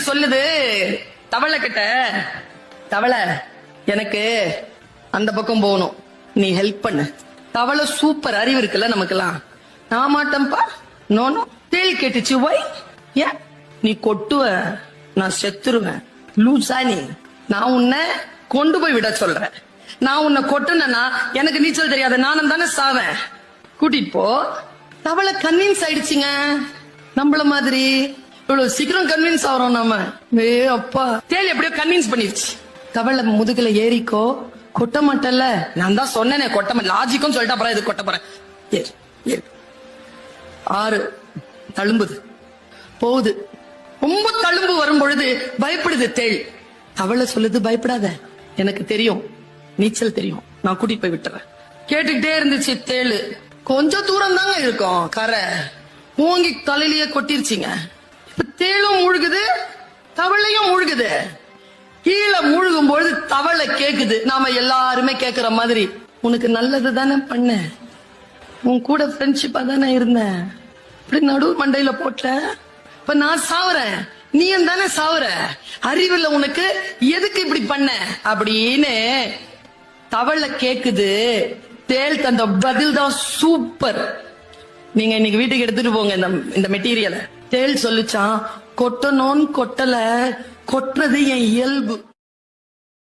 சொல்லுது தவளை கிட்ட, தவளை எனக்கு அந்த பக்கம் போகணும், நீ ஹெல்ப் பண்ணு. தவளை சூப்பர் அறிவு இருக்குல்ல நமக்கெல்லாம். நான் மாட்டேன்பா. நோனோ. தேள் கேட்டுச்சு, வை? ஏன்? நீ கொட்டுவ, நான் செத்துருவேன். லூசா நீ? நான் உன்னை கொண்டு போய் விட சொல்றேன். நான் உன்னை கொட்டுனா எனக்கு நீச்சல் தெரியாத, நானும் தானே சாவேன். கூட்டிட்டு போ. தவளை கன்வின்ஸ் ஆயிடுச்சுங்க. நம்மள மாதிரி இவ்வளவு சீக்கிரம் கன்வின்ஸ் ஆகிறோம் நாம. அப்பா, தேள் எப்படியோ கன்வின்ஸ் பண்ணிருச்சு. தவளை முதுகுல ஏறிக்கோ, கொட்ட மாட்டல. நான் தான் சொன்னேனே கொட்ட மாட்டேன். லாஜிக்கும் சொல்லிட்டு அப்புறம் இது கொட்ட போறேன். ஆறு தழும்புது, போகுது. ரொம்ப தழும்பு வரும் பொழுது பயப்படுது தேள். தவளை சொல்லுது, பயப்படாத, எனக்கு தெரியும், நீச்சல் தெரியும், நான் கூட்டிட்டு போய் விட்டுறேன். கேட்டுக்கிட்டே இருந்துச்சு தேளு. கொஞ்சம் தூரம் தாங்க இருக்கும் கரை. ஓங்கி தலையிலேயே கொட்டிருச்சிங்க. இப்ப தேளும் மூழ்குது, தவளையும் மூழ்குது. கீழே மூழ்கும் பொழுது தவளை கேக்குது, நாம எல்லாருமே கேக்குற மாதிரி, உனக்கு நல்லது தானே பண்ண, உன் கூட ஃப்ரெண்ட்ஷிப்பா தானே இருந்தேன், இப்படி நடு மண்டையில போட்ட, இப்ப நான் சாவுறேன், நீயும் தானே சாவுற, அறிவில்ல உனக்கு, எதுக்கு இப்படி பண்ண அப்படின்னு தவளை கேக்குது. தேள் தந்த பதில் தான் சூப்பர். நீங்க இன்னைக்கு வீட்டுக்கு எடுத்துட்டு போங்க இந்த மெட்டீரியலை. தேள் சொல்லிச்சான், கொட்டணும்னு கொட்டல, கொட்டுறது என் இயல்பு.